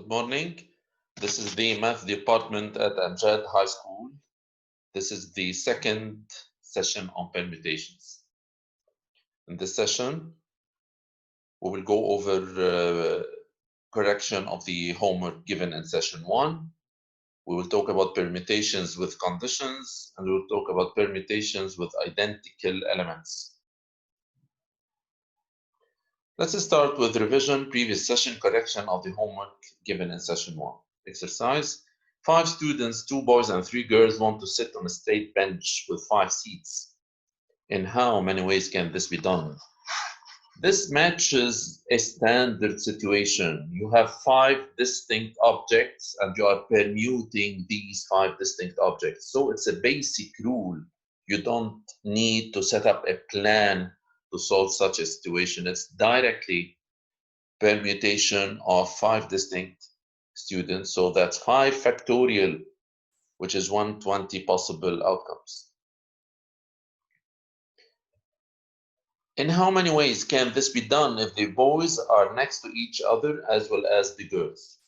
Good morning. This is the math department at Amjad High School. This is the second session on permutations. In this session, we will go over correction of the homework given in session 1. We will talk about permutations with conditions, and we will talk about permutations with identical elements. Let's start with revision, previous session, correction of the homework given in session 1. Exercise: 5 students, 2 boys and 3 girls want to sit on a straight bench with 5 seats. In how many ways can this be done? This matches a standard situation. You have 5 distinct objects and you are permuting these 5 distinct objects. So it's a basic rule. You don't need to set up a plan to solve such a situation. It's directly permutation of 5 distinct students. So that's 5 factorial, which is 120 possible outcomes. In how many ways can this be done if the boys are next to each other as well as the girls?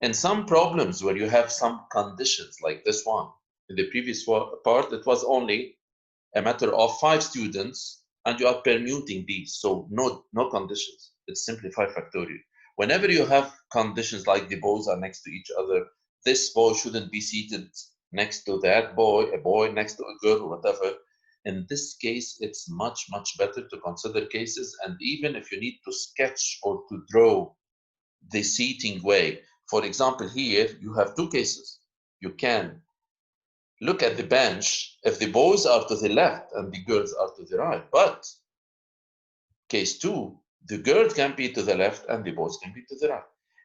In some problems where you have some conditions like this one, in the previous part, it was only a matter of 5 students and you are permuting these. So no conditions. It's simply 5 factorial. Whenever you have conditions like the boys are next to each other, this boy shouldn't be seated next to that boy, a boy next to a girl, or whatever. In this case, it's much better to consider cases, and even if you need to sketch or to draw the seating way. For example, here you have 2 cases. You can look at the bench if the boys are to the left and the girls are to the right. But case 2, the girls can be to the left and the boys can be to the right.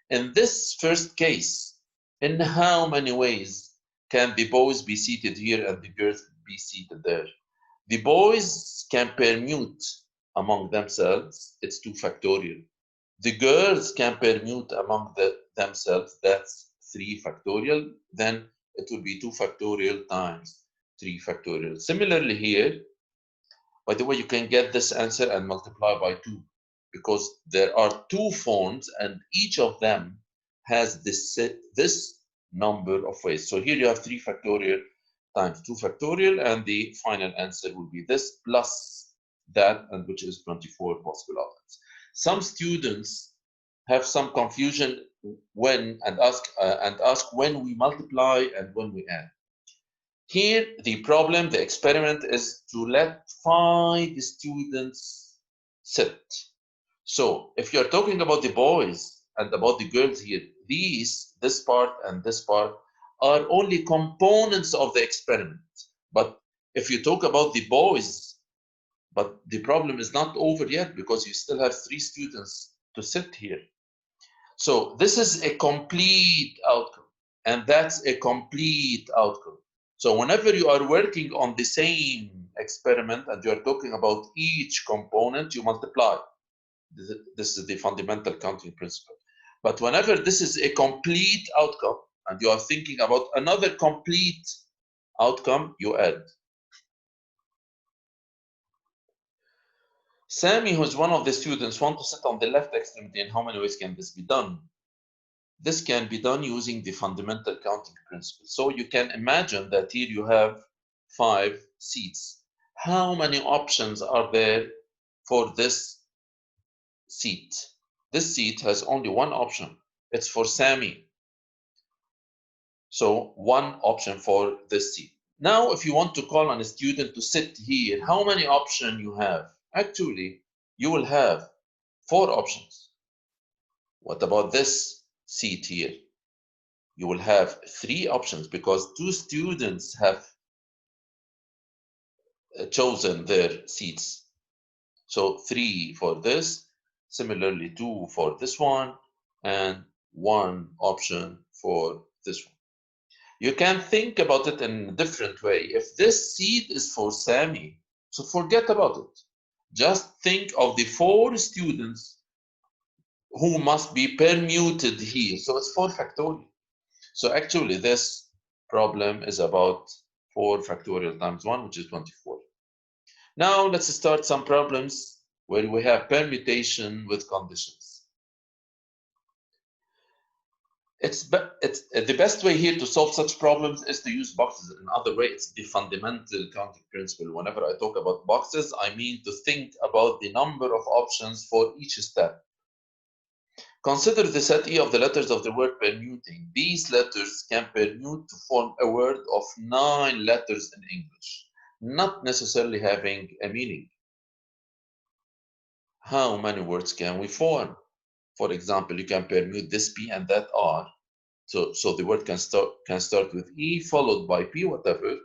In this first case, in how many ways can the boys be seated here and the girls be seated there? The boys can permute among themselves. It's 2 factorial. The girls can permute among themselves. That's 3 factorial. Then it will be 2 factorial times 3 factorial. Similarly here, by the way, you can get this answer and multiply by 2 because there are 2 forms and each of them has this number of ways. So here you have 3 factorial times 2 factorial, and the final answer will be this plus that, and which is 24 possible outcomes. Some students have some confusion when and ask when we multiply and when we add. Here, the problem, the experiment is to let 5 students sit. So if you're talking about the boys and about the girls here, this part and this part are only components of the experiment. But if you talk about the boys, but the problem is not over yet because you still have 3 students to sit here. So this is a complete outcome, and that's a complete outcome. So whenever you are working on the same experiment and you are talking about each component, you multiply. This is the fundamental counting principle. But whenever this is a complete outcome and you are thinking about another complete outcome, you add. Sammy, who's one of the students, want to sit on the left extremity. In how many ways can this be done? This can be done using the fundamental counting principle. So you can imagine that here you have 5 seats. How many options are there for this seat? This seat has only one option. It's for Sammy. So 1 option for this seat. Now, if you want to call on a student to sit here, how many options you have? Actually, you will have 4 options. What about this seat here? You will have 3 options because 2 students have chosen their seats. So 3 for this, similarly 2 for this one, and 1 option for this one. You can think about it in a different way. If this seat is for Sammy, so forget about it. Just think of the 4 students who must be permuted here. So it's 4 factorial. So actually this problem is about 4 factorial times 1, which is 24. Now let's start some problems where we have permutation with conditions. It's the best way here to solve such problems is to use boxes. In other way, it's the fundamental counting principle. Whenever I talk about boxes, I mean to think about the number of options for each step. Consider the set E of the letters of the word permuting. These letters can permute to form a word of 9 letters in English, not necessarily having a meaning. How many words can we form? For example, you can permute this P and that R. So the word can start with E followed by P, whatever.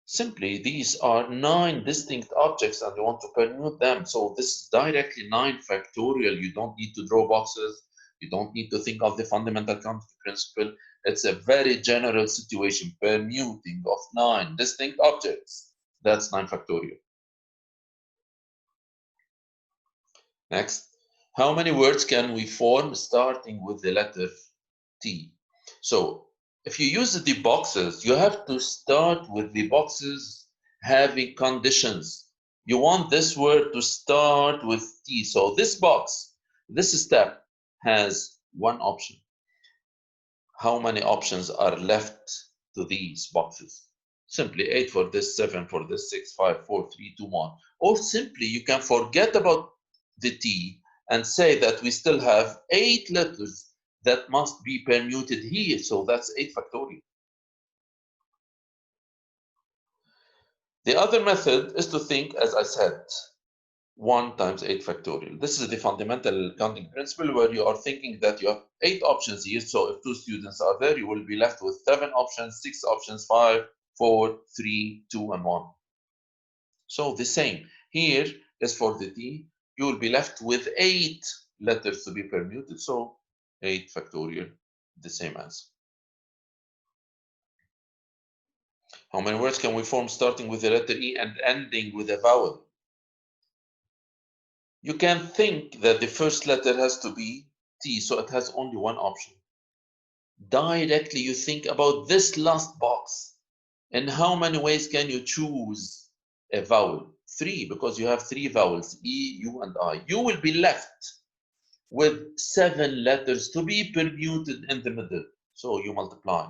Simply, these are 9 distinct objects and you want to permute them. So this is directly 9 factorial. You don't need to draw boxes. You don't need to think of the fundamental counting principle. It's a very general situation, permuting of 9 distinct objects. That's 9 factorial. Next, how many words can we form starting with the letter T? So if you use the boxes, you have to start with the boxes having conditions. You want this word to start with T. So this box, this step has one option. How many options are left to these boxes? Simply 8 for this, 7 for this, 6, 5, 4, 3, 2, 1. Or simply you can forget about the T and say that we still have 8 letters that must be permuted here. So that's 8 factorial. The other method is to think, as I said, 1 times 8 factorial. This is the fundamental counting principle where you are thinking that you have 8 options here. So if 2 students are there, you will be left with 7 options, 6 options, 5, 4, 3, 2, and 1. So the same. Here is for the T. You will be left with 8 letters to be permuted. So 8 factorial, the same answer. How many words can we form starting with the letter E and ending with a vowel? You can think that the first letter has to be T, so it has only one option. Directly, you think about this last box. And how many ways can you choose a vowel? 3, because you have 3 vowels, E, U, and I. You will be left with 7 letters to be permuted in the middle. So you multiply.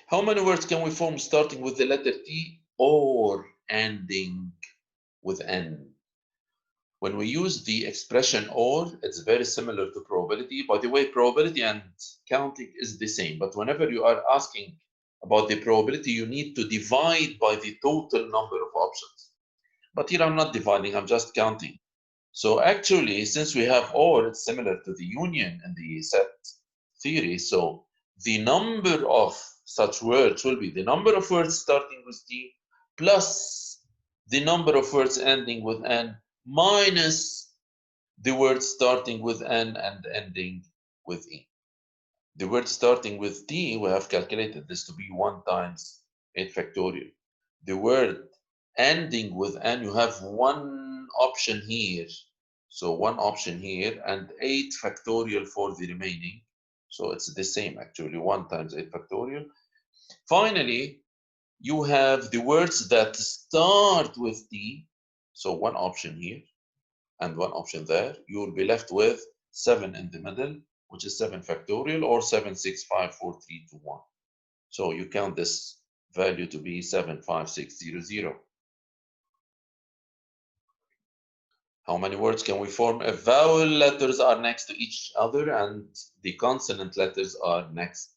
How many words can we form starting with the letter T or ending with N? When we use the expression or, it's very similar to probability. By the way, probability and counting is the same, but whenever you are asking about the probability, you need to divide by the total number of options. But here I'm not dividing, I'm just counting. So actually, since we have or, it's similar to the union in the set theory. So the number of such words will be the number of words starting with T plus the number of words ending with N minus the words starting with N and ending with E. The word starting with T, we have calculated this to be 1 times 8 factorial. The word ending with N, you have one option here. So one option here and 8 factorial for the remaining. So it's the same actually, 1 times 8 factorial. Finally, you have the words that start with T. So one option here and one option there. You will be left with 7 in the middle, which is 7 factorial, or 7, 6, 5, 4, 3, 2, 1. So you count this value to be 7, 5, 6, 0, 0. How many words can we form if vowel letters are next to each other and the consonant letters are next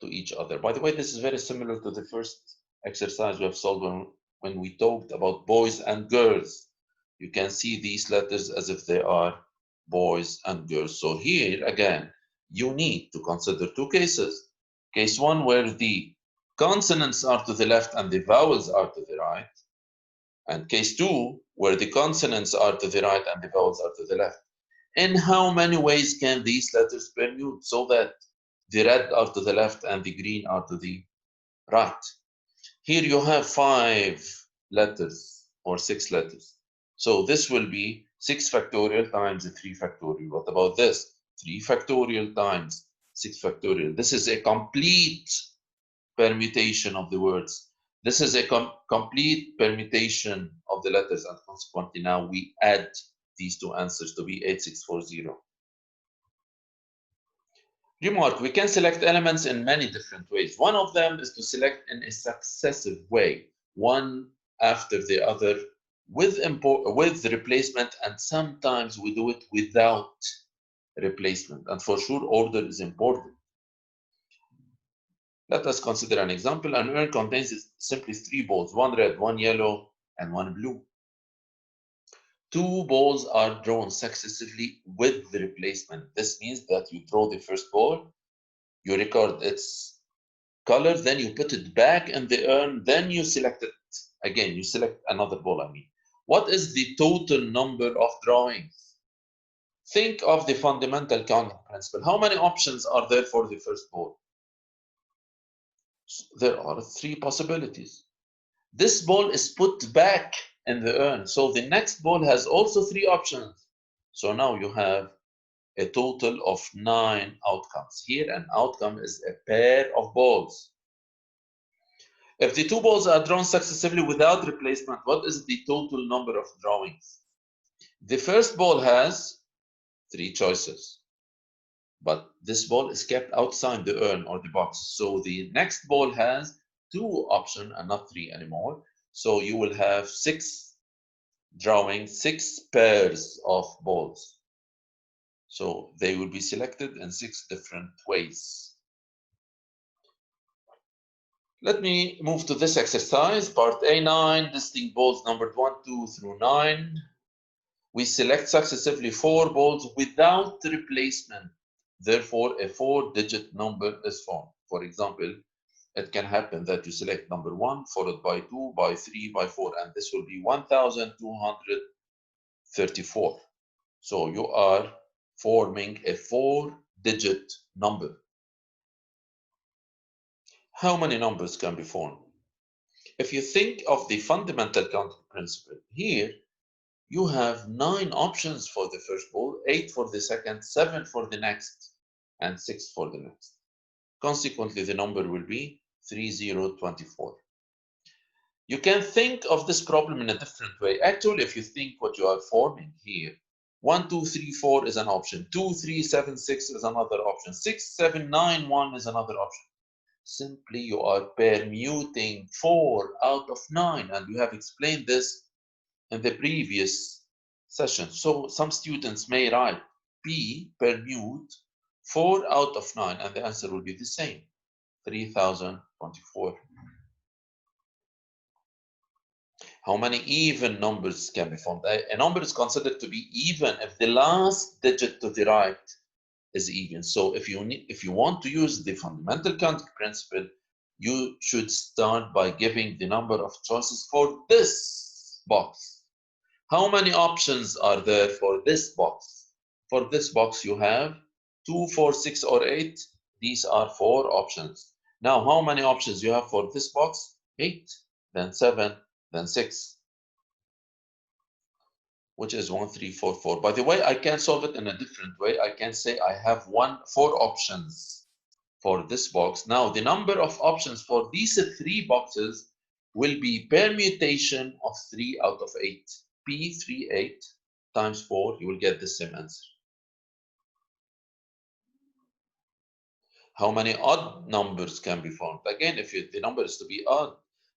to each other? By the way, this is very similar to the first exercise we have solved when we talked about boys and girls. You can see these letters as if they are boys and girls. So here, again, you need to consider 2 cases. Case 1, where the consonants are to the left and the vowels are to the right. And case 2, where the consonants are to the right and the vowels are to the left. In how many ways can these letters permute so that the red are to the left and the green are to the right? Here you have 5 letters or 6 letters. So this will be 6 factorial times 3 factorial. What about this? 3 factorial times 6 factorial. This is a complete permutation of the words. This is a complete permutation of the letters, and consequently now we add these two answers to be 8640. Remark, we can select elements in many different ways. One of them is to select in a successive way, one after the other, with replacement, and sometimes we do it without replacement. And for sure, order is important. Let us consider an example. An urn contains simply 3 balls, one red, one yellow, and one blue. 2 balls are drawn successively with the replacement. This means that you draw the first ball, you record its color, then you put it back in the urn, then you select it again. You select another ball, I mean. What is the total number of drawings? Think of the fundamental counting principle. How many options are there for the first ball? There are 3 possibilities. This ball is put back in the urn, so the next ball has also 3 options. So now you have a total of 9 outcomes. Here, an outcome is a pair of balls. If the 2 balls are drawn successively without replacement, what is the total number of drawings? The first ball has 3 choices, but this ball is kept outside the urn or the box. So the next ball has 2 options and not 3 anymore. So you will have 6 drawings, 6 pairs of balls. So they will be selected in 6 different ways. Let me move to this exercise, part A9, listing balls numbered 1, 2 through 9. We select successively 4 balls without replacement. Therefore, a 4-digit number is formed. For example, it can happen that you select number 1, followed by 2, by 3, by 4, and this will be 1234. So you are forming a 4-digit number. How many numbers can be formed? If you think of the fundamental counting principle, here you have 9 options for the first ball, 8 for the second, 7 for the next, and 6 for the next. Consequently, the number will be 3024. You can think of this problem in a different way. Actually, if you think what you are forming here, 1, 2, 3, 4 is an option, 2, 3, 7, 6 is another option, 6, 7, 9, 1 is another option. Simply you are permuting 4 out of 9, and we have explained this in the previous session. So some students may write P permute 4 out of 9, and the answer will be the same, 3024. How many even numbers can be formed? A number is considered to be even if the last digit to the right is even. So if you want to use the fundamental counting principle, you should start by giving the number of choices for this box. How many options are there for this box? For this box, you have 2, 4, 6, or 8. These are 4 options. Now, how many options you have for this box? 8, then 7, then 6, which is 1, 3, 4, 4. By the way, I can solve it in a different way. I can say I have 4 options for this box. Now, the number of options for these 3 boxes will be permutation of 3 out of 8. P38 times 4, you will get the same answer. How many odd numbers can be formed? Again, if the number is to be odd,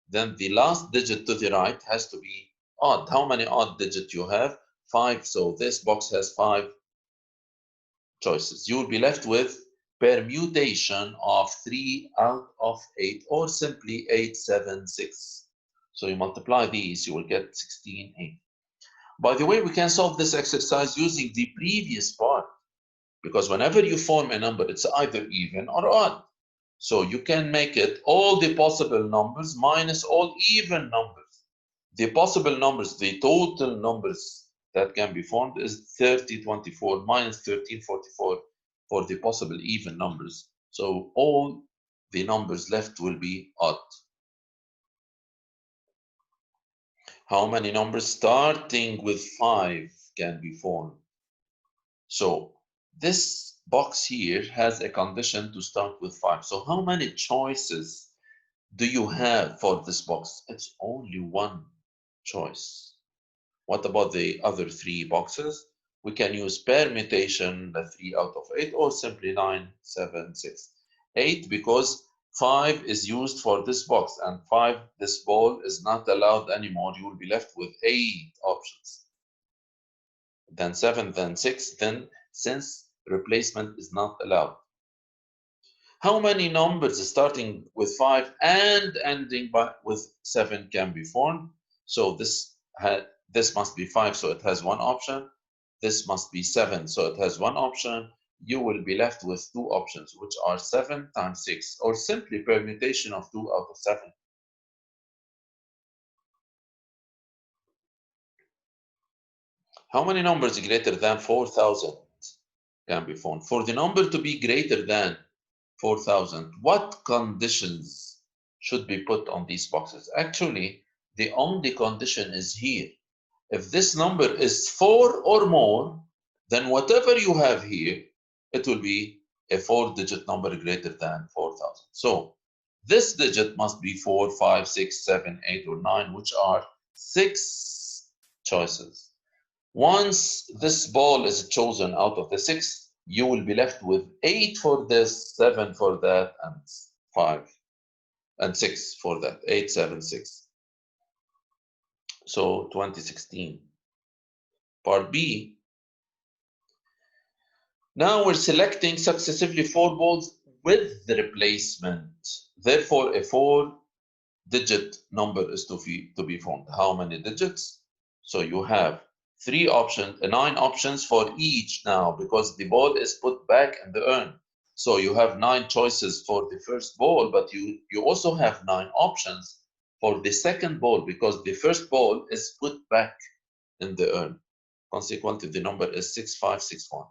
then the last digit to the right has to be odd. How many odd digits you have? 5. So this box has 5 choices. You will be left with permutation of 3 out of 8, or simply 8, 7, 6. So you multiply these, you will get 16, 8. By the way, we can solve this exercise using the previous part, because whenever you form a number, it's either even or odd. So you can make it all the possible numbers minus all even numbers. The possible numbers, the total numbers that can be formed is 3024 minus 1344 for the possible even numbers. So all the numbers left will be odd. How many numbers starting with 5 can be formed? So this box here has a condition to start with 5. So how many choices do you have for this box? It's only one choice. What about the other three boxes? We can use permutation, the 3 out of 8, or simply 9, 7, 6. 8 because 5 is used for this box, and 5, this ball is not allowed anymore. You will be left with 8 options. Then 7, then 6, then since replacement is not allowed. How many numbers starting with 5 and ending with 7 can be formed? So this must be 5, so it has one option. This must be 7, so it has one option. You will be left with two options, which are 7 times 6, or simply permutation of 2 out of 7. How many numbers greater than 4,000 can be formed? For the number to be greater than 4,000, what conditions should be put on these boxes? Actually, the only condition is here. If this number is 4 or more, then whatever you have here, it will be a 4-digit number greater than 4,000. So this digit must be 4, 5, 6, 7, 8, or 9, which are 6 choices. Once this ball is chosen out of the 6, you will be left with 8 for this, 7 for that, and 5 and 6 for that. 8, 7, 6. So 2016. Part B. Now we're selecting successively 4 balls with the replacement. Therefore, a 4-digit number is to be formed. How many digits? So you have 9 options for each now, because the ball is put back in the urn. So you have 9 choices for the first ball, but you also have 9 options for the second ball, because the first ball is put back in the urn. Consequently, the number is 6561.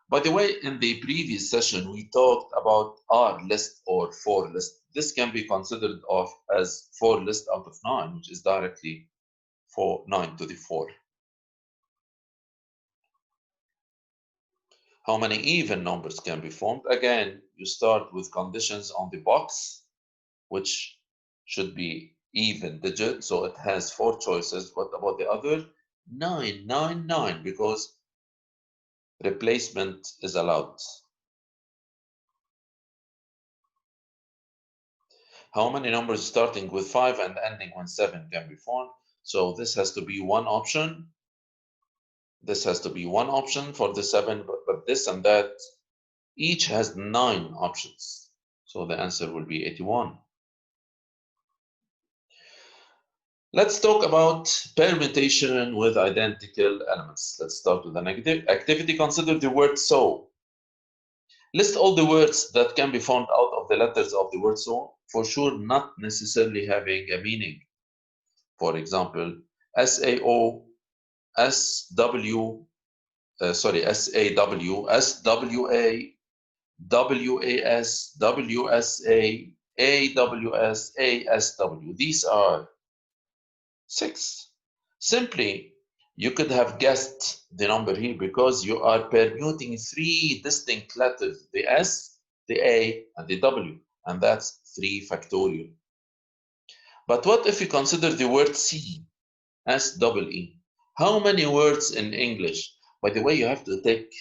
By the way, in the previous session, we talked about R list or 4 list. This can be considered of as 4 list out of 9, which is directly 9 to the 4. How many even numbers can be formed? Again, you start with conditions on the box, which should be even digit, so it has 4 choices. What about the other? 9, 9, 9, because replacement is allowed. How many numbers starting with 5 and ending with 7 can be formed? So this has to be one option. This has to be one option for the 7, but this and that each has 9 options. So the answer will be 81. Let's talk about permutation with identical elements. Let's start with an activity. Consider the word so. List all the words that can be formed out of the letters of the word so, for sure not necessarily having a meaning. For example, S-A-O, S-W, S-A-W, S-W-A, W-A-S, W-S-A, A-W-S, A-S-W. These are 6. Simply, you could have guessed the number here because you are permuting 3 distinct letters, the S, the A, and the W, and that's 3 factorial. But what if you consider the word C, S-E-E? How many words in English? By the way, you have to take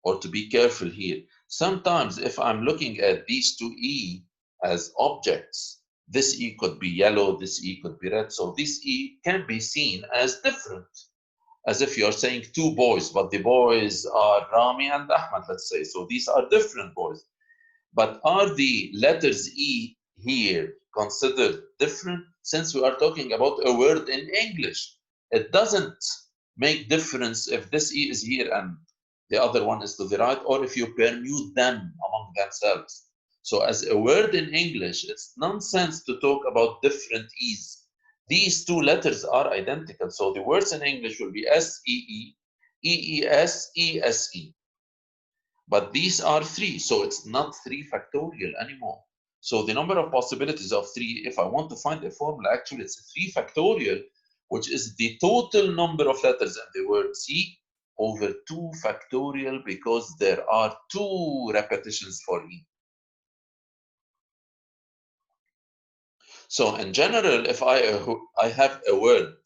or to be careful here. Sometimes if I'm looking at these two E as objects, this E could be yellow, this E could be red. So this E can be seen as different, as if you're saying 2 boys, but the boys are Rami and Ahmad, let's say. So these are different boys. But are the letters E here considered different? Since we are talking about a word in English, it doesn't make difference if this E is here and the other one is to the right, or if you permute them among themselves. So as a word in English, it's nonsense to talk about different E's. These 2 letters are identical. So the words in English will be S-E-E, E-E-S, E-S-E. But these are 3, so it's not 3 factorial anymore. So the number of possibilities of 3, if I want to find a formula, actually it's 3 factorial, which is the total number of letters in the word C over 2 factorial, because there are 2 repetitions for E. So in general, if I have a word,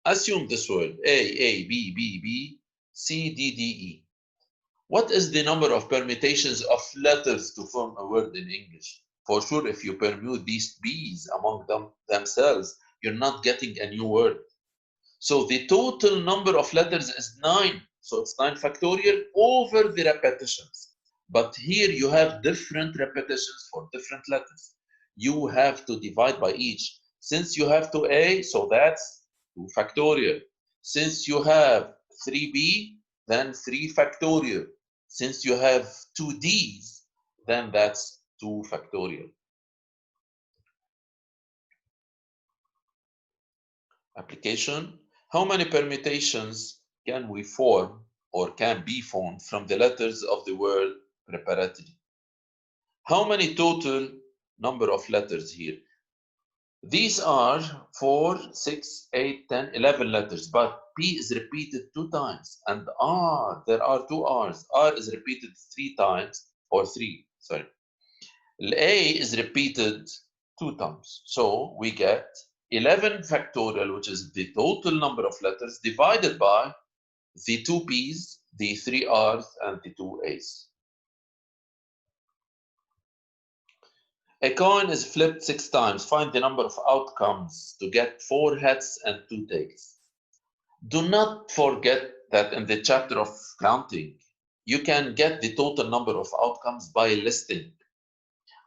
assume this word A, B, B, B, C, D, D, E. What is the number of permutations of letters to form a word in English? For sure, if you permute these B's among themselves, you're not getting a new word. So the total number of letters is 9. So it's 9 factorial over the repetitions. But here you have different repetitions for different letters. You have to divide by each. Since you have 2A, so that's 2 factorial. Since you have 3B, then 3 factorial. Since you have 2 D's, then that's 2 factorial. Application. How many permutations can we form or can be formed from the letters of the word preparatory? How many total number of letters here? These are 4, 6, 8, 10, 11 letters, but P is repeated 2 times, and R, there are 2 R's. R is repeated 3 times, or 3, sorry. A is repeated 2 times. So we get 11 factorial, which is the total number of letters, divided by the 2 P's, the 3 R's, and the 2 A's. A coin is flipped 6 times. Find the number of outcomes to get 4 heads and 2 tails. Do not forget that in the chapter of counting, you can get the total number of outcomes by listing.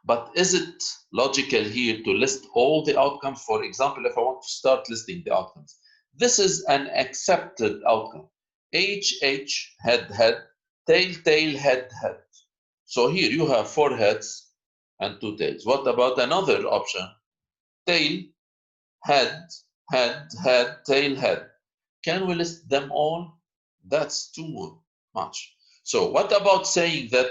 But is it logical here to list all the outcomes? For example, if I want to start listing the outcomes, this is an accepted outcome. H, head, head, tail, tail, head, head. So here you have 4 heads and 2 tails. What about another option? Tail, head, head, head, tail, head. Can we list them all? That's too much. So what about saying that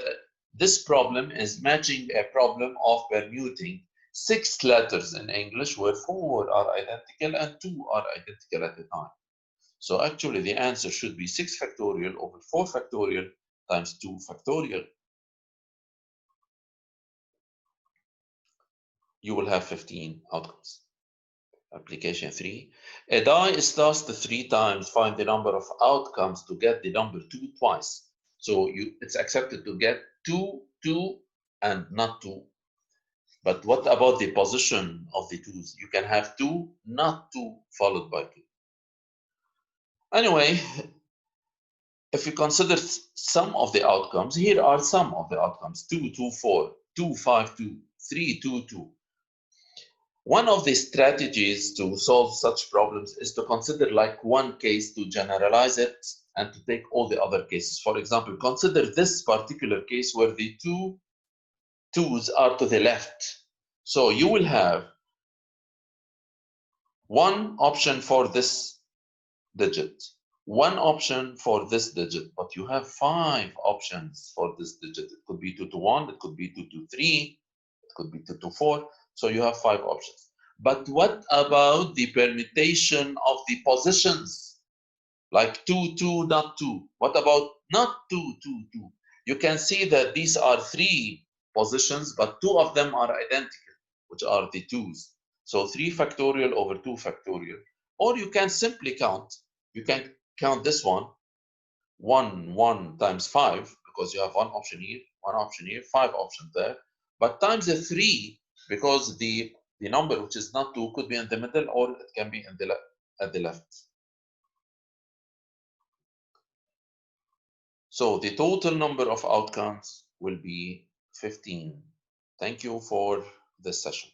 this problem is matching a problem of permuting 6 letters in English where 4 are identical and 2 are identical at a time? So actually the answer should be 6 factorial over 4 factorial times 2 factorial. You will have 15 outcomes. Application 3. A die is tossed 3 times. Find the number of outcomes to get the number 2 twice. So it's accepted to get 2, 2, and not 2. But what about the position of the 2's? You can have 2, not 2, followed by 2. Anyway, if you consider some of the outcomes, here are some of the outcomes. 2, 2, 4, 2, 5, 2, 3, 2, 2. One of the strategies to solve such problems is to consider like one case to generalize it and to take all the other cases. For example, consider this particular case where the 2 2's are to the left. So you will have one option for this digit, one option for this digit, but you have 5 options for this digit. It could be 2 to 1, it could be 2 to 3, it could be 2 to 4. So you have 5 options. But what about the permutation of the positions? Like 2, 2, not 2. What about not 2, 2, 2? You can see that these are 3 positions, but 2 of them are identical, which are the 2's. So 3 factorial over 2 factorial. Or you can simply count. You can count this one, 1, 1 times 5, because you have one option here, 5 options there. But times the 3, because the number which is not 2 could be in the middle or it can be in at the left. So the total number of outcomes will be 15. Thank you for this session.